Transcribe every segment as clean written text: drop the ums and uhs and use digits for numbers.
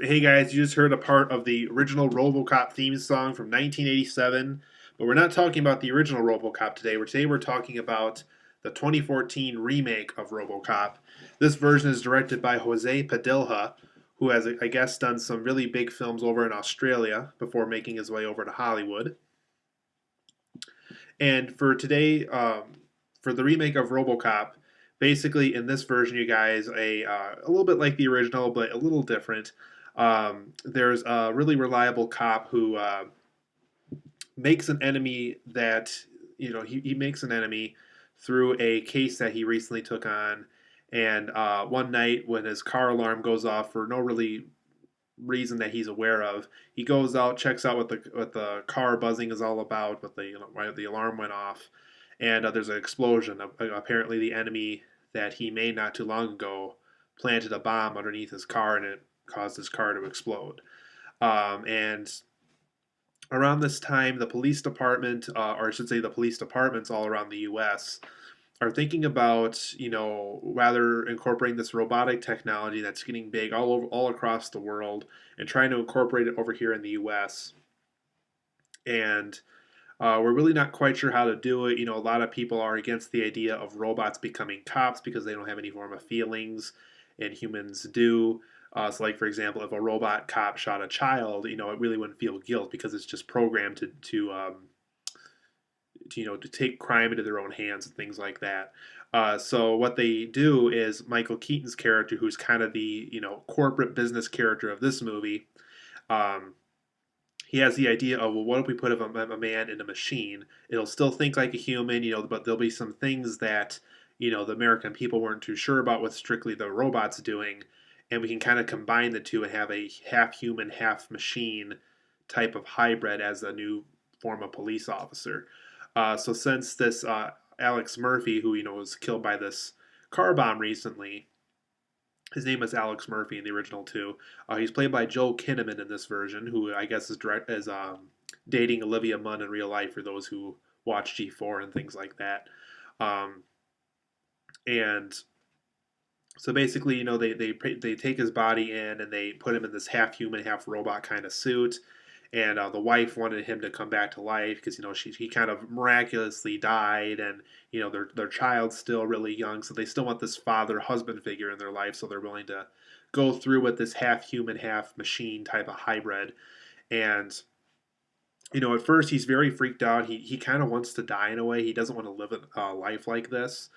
Hey guys, you just heard a part of the original Robocop theme song from 1987, but we're not talking about the original Robocop today. Today we're talking about the 2014 remake of Robocop. This version is directed by Jose Padilha, who has, I guess, done some really big films over in Australia before making his way over to Hollywood. And for today, for the remake of RoboCop, basically in this version, you guys, a little bit like the original, but a little different. There's a really reliable cop who makes an enemy that he makes an enemy through a case that he recently took on. And one night, when his car alarm goes off for no really reason that he's aware of, he goes out, checks out what the car buzzing is all about, what why the alarm went off, and there's an explosion. Apparently, the enemy that he made not too long ago planted a bomb underneath his car, and it caused his car to explode. And around this time, the police department, or I should say, the police departments all around the U.S. are thinking about, rather incorporating this robotic technology that's getting big all across the world, and trying to incorporate it over here in the U.S. And we're really not quite sure how to do it. A lot of people are against the idea of robots becoming cops because they don't have any form of feelings, and humans do. So, like for example, if a robot cop shot a child, it really wouldn't feel guilt because it's just programmed to take crime into their own hands and things like that. So what they do is Michael Keaton's character, who's kind of the corporate business character of this movie, um, he has the idea of, well, what if we put a man in a machine? It'll still think like a human, but there'll be some things that the American people weren't too sure about what strictly the robot's doing, and we can kind of combine the two and have a half human, half machine type of hybrid as a new form of police officer. So since this Alex Murphy, who was killed by this car bomb recently, his name is Alex Murphy in the original too. He's played by Joel Kinnaman in this version, who I guess is dating Olivia Munn in real life for those who watch G4 and things like that. Um, and so basically, they take his body in and they put him in this half human, half robot kind of suit. And the wife wanted him to come back to life because he kind of miraculously died, and their child's still really young, so they still want this father husband figure in their life, so they're willing to go through with this half human, half machine type of hybrid. And at first he's very freaked out. He kind of wants to die in a way. He doesn't want to live a life like this,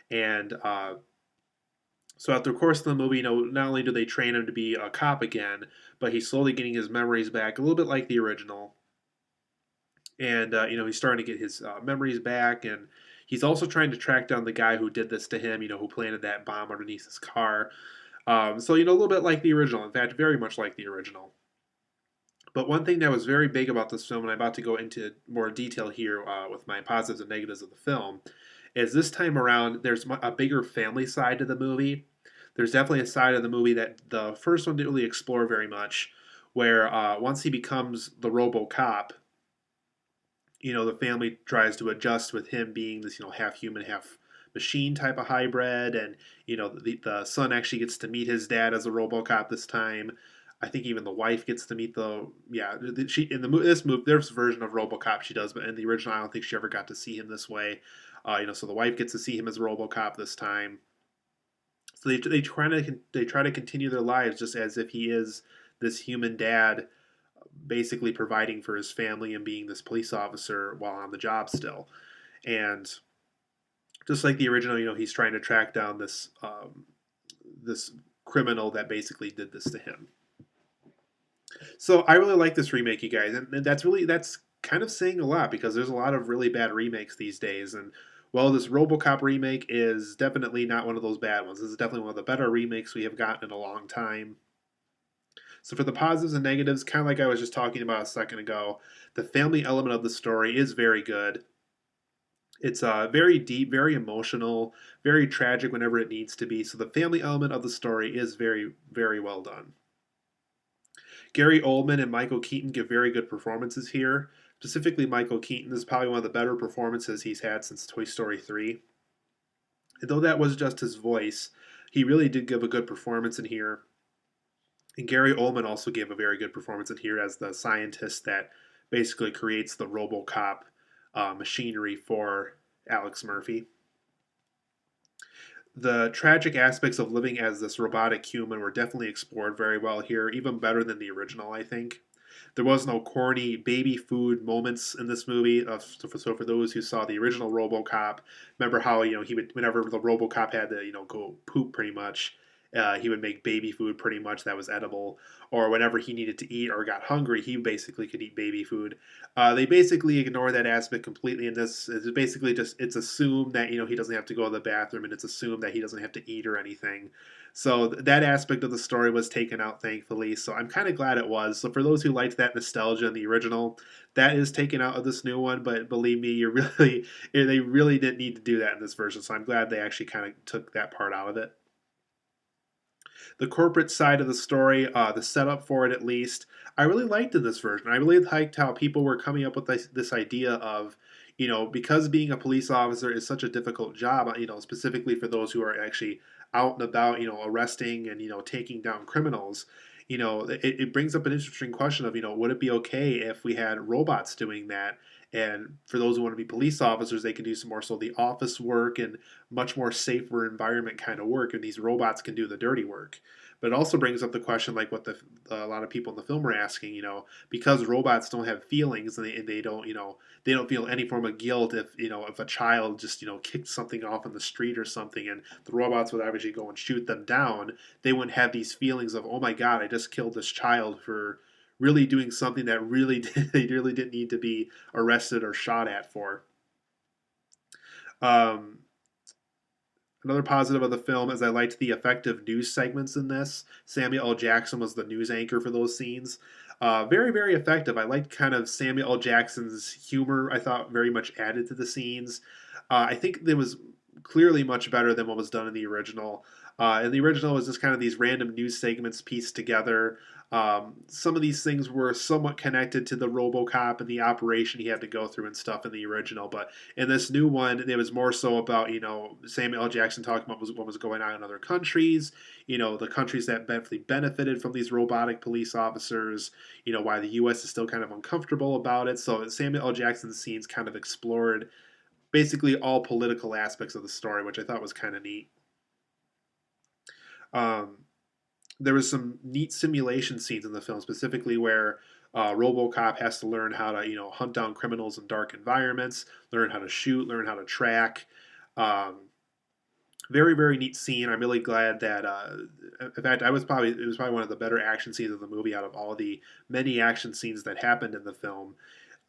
and so at the course of the movie, not only do they train him to be a cop again, but he's slowly getting his memories back, a little bit like the original. And he's starting to get his memories back, and he's also trying to track down the guy who did this to him, who planted that bomb underneath his car. So a little bit like the original. In fact, very much like the original. But one thing that was very big about this film, and I'm about to go into more detail here with my positives and negatives of the film, is this time around there's a bigger family side to the movie. There's definitely a side of the movie that the first one didn't really explore very much, where once he becomes the RoboCop, the family tries to adjust with him being this, half human, half machine type of hybrid, and the son actually gets to meet his dad as a RoboCop this time. I think even the wife gets to meet she in this version of RoboCop she does, but in the original I don't think she ever got to see him this way. So the wife gets to see him as RoboCop this time. So they try to continue their lives just as if he is this human dad, basically providing for his family and being this police officer while on the job still. And just like the original, he's trying to track down this criminal that basically did this to him. So I really like this remake, you guys, and that's kind of saying a lot because there's a lot of really bad remakes these days. And well, this RoboCop remake is definitely not one of those bad ones. This is definitely one of the better remakes we have gotten in a long time. So for the positives and negatives, kind of like I was just talking about a second ago, the family element of the story is very good. It's very deep, very emotional, very tragic whenever it needs to be. So the family element of the story is very, very well done. Gary Oldman and Michael Keaton give very good performances here. Specifically, Michael Keaton is probably one of the better performances he's had since Toy Story 3. And though that was just his voice, he really did give a good performance in here. And Gary Oldman also gave a very good performance in here as the scientist that basically creates the Robocop machinery for Alex Murphy. The tragic aspects of living as this robotic human were definitely explored very well here, even better than the original, I think. There was no corny baby food moments in this movie. So for those who saw the original RoboCop, remember how he would, whenever the RoboCop had to go poop pretty much, he would make baby food pretty much that was edible. Or whenever he needed to eat or got hungry, he basically could eat baby food. They basically ignore that aspect completely in this. It's basically just it's assumed that he doesn't have to go to the bathroom, and it's assumed that he doesn't have to eat or anything. So that aspect of the story was taken out, thankfully. So I'm kind of glad it was. So for those who liked that nostalgia in the original, that is taken out of this new one. But believe me, they really didn't need to do that in this version. So I'm glad they actually kind of took that part out of it. The corporate side of the story, the setup for it at least, I really liked in this version. I really liked how people were coming up with this idea of, because being a police officer is such a difficult job, specifically for those who are actually out and about, arresting and, taking down criminals. It brings up an interesting question of, would it be okay if we had robots doing that? And for those who want to be police officers, they can do some more so the office work and much more safer environment kind of work, and these robots can do the dirty work. But it also brings up the question, like what a lot of people in the film are asking, because robots don't have feelings and they don't, they don't feel any form of guilt if, if a child just, kicked something off in the street or something, and the robots would obviously go and shoot them down. They wouldn't have these feelings of, oh my God, I just killed this child for really doing something that really they really didn't need to be arrested or shot at for. Um, Another positive of the film is I liked the effective news segments in this. Samuel L. Jackson was the news anchor for those scenes. Very, very effective. I liked kind of Samuel L. Jackson's humor, I thought very much added to the scenes. I think it was clearly much better than what was done in the original. In the original, was just kind of these random news segments pieced together. Some of these things were somewhat connected to the RoboCop and the operation he had to go through and stuff in the original, but in this new one, it was more so about Samuel L. Jackson talking about what was going on in other countries, the countries that benefited from these robotic police officers, why the U.S. is still kind of uncomfortable about it. So Samuel L. Jackson's scenes kind of explored basically all political aspects of the story, which I thought was kind of neat. Um, there was some neat simulation scenes in the film, specifically where RoboCop has to learn how to, hunt down criminals in dark environments, learn how to shoot, learn how to track. Um, Very, very neat scene. I'm really glad that. In fact, it was probably one of the better action scenes of the movie out of all the many action scenes that happened in the film.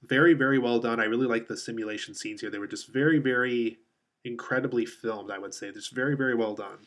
Very, very well done. I really like the simulation scenes here. They were just very, very incredibly filmed. I would say just very, very well done.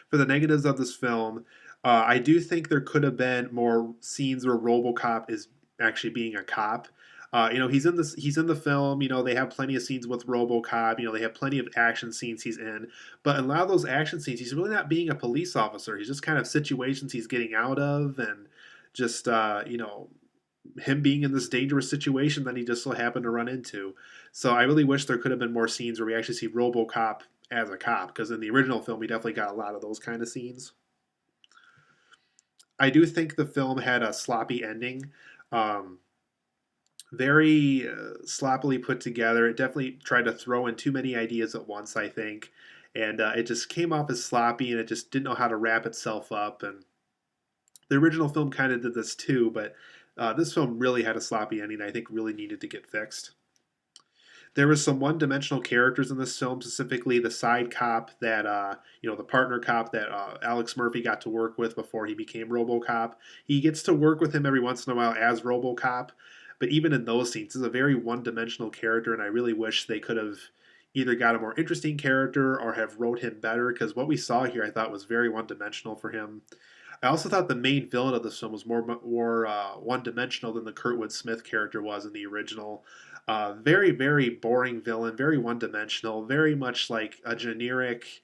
For the negatives of this film, I do think there could have been more scenes where RoboCop is actually being a cop. He's in the film. They have plenty of scenes with RoboCop. They have plenty of action scenes he's in. But in a lot of those action scenes, he's really not being a police officer. He's just kind of situations he's getting out of, and just him being in this dangerous situation that he just so happened to run into. So I really wish there could have been more scenes where we actually see RoboCop as a cop, because in the original film we definitely got a lot of those kind of scenes. I do think the film had a sloppy ending. Um, Very sloppily put together. It definitely tried to throw in too many ideas at once, I think, and it just came off as sloppy, and it just didn't know how to wrap itself up. And the original film kind of did this too, but this film really had a sloppy ending that I think really needed to get fixed. There was some one-dimensional characters in this film, specifically the side cop that the partner cop that Alex Murphy got to work with before he became RoboCop. He gets to work with him every once in a while as RoboCop, but even in those scenes, he's a very one-dimensional character, and I really wish they could have either got a more interesting character or have wrote him better, because what we saw here I thought was very one-dimensional for him. I also thought the main villain of this film was more one dimensional than the Kurtwood Smith character was in the original. Very, very boring villain, very one dimensional, very much like a generic,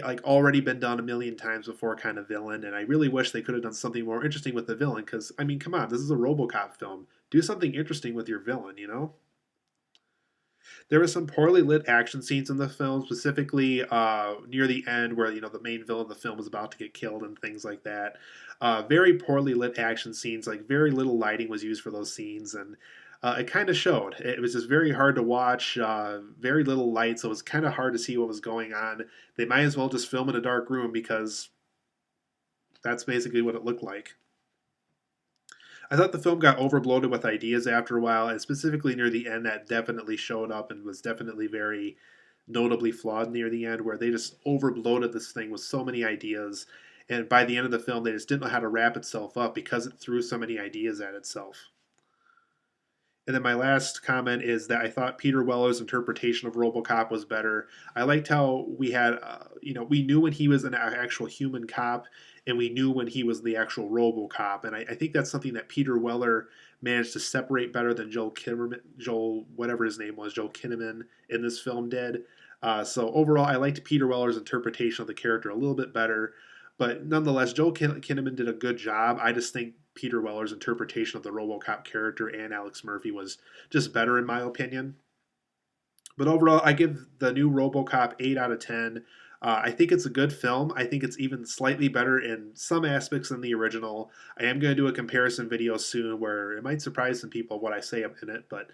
like already been done a million times before kind of villain. And I really wish they could have done something more interesting with the villain, because, I mean, come on, this is a Robocop film. Do something interesting with your villain, There were some poorly lit action scenes in the film, specifically near the end, where the main villain of the film is about to get killed and things like that. Very poorly lit action scenes, like very little lighting was used for those scenes, and it kind of showed. It was just very hard to watch, very little light, so it was kind of hard to see what was going on. They might as well just film in a dark room because that's basically what it looked like. I thought the film got overbloated with ideas after a while, and specifically near the end, that definitely showed up and was definitely very notably flawed near the end, where they just overbloated this thing with so many ideas. And by the end of the film, they just didn't know how to wrap itself up because it threw so many ideas at itself. And then my last comment is that I thought Peter Weller's interpretation of RoboCop was better. I liked how we had, we knew when he was an actual human cop, and we knew when he was the actual RoboCop. And I think that's something that Peter Weller managed to separate better than Joel, whatever his name was, Joel Kinnaman in this film did. So overall, I liked Peter Weller's interpretation of the character a little bit better. But nonetheless, Joel Kinnaman did a good job. I just think Peter Weller's interpretation of the RoboCop character and Alex Murphy was just better in my opinion. But overall, I give the new RoboCop 8 out of 10. I think it's a good film. I think it's even slightly better in some aspects than the original. I am going to do a comparison video soon where it might surprise some people what I say in it. But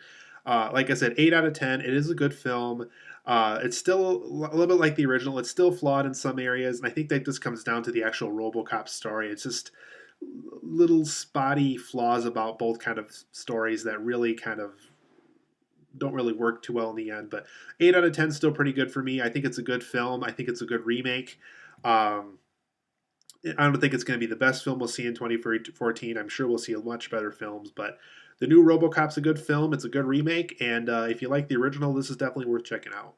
like I said, 8 out of 10. It is a good film. It's still a little bit like the original. It's still flawed in some areas. And I think that just comes down to the actual RoboCop story. It's just little spotty flaws about both kind of stories that really kind of don't really work too well in the end. But 8 out of 10 is still pretty good for me. I think it's a good film. I think it's a good remake. Um, I don't think it's going to be the best film we'll see in 2014. I'm sure we'll see much better films, but the new RoboCop's a good film. It's a good remake, and if you like the original, this is definitely worth checking out.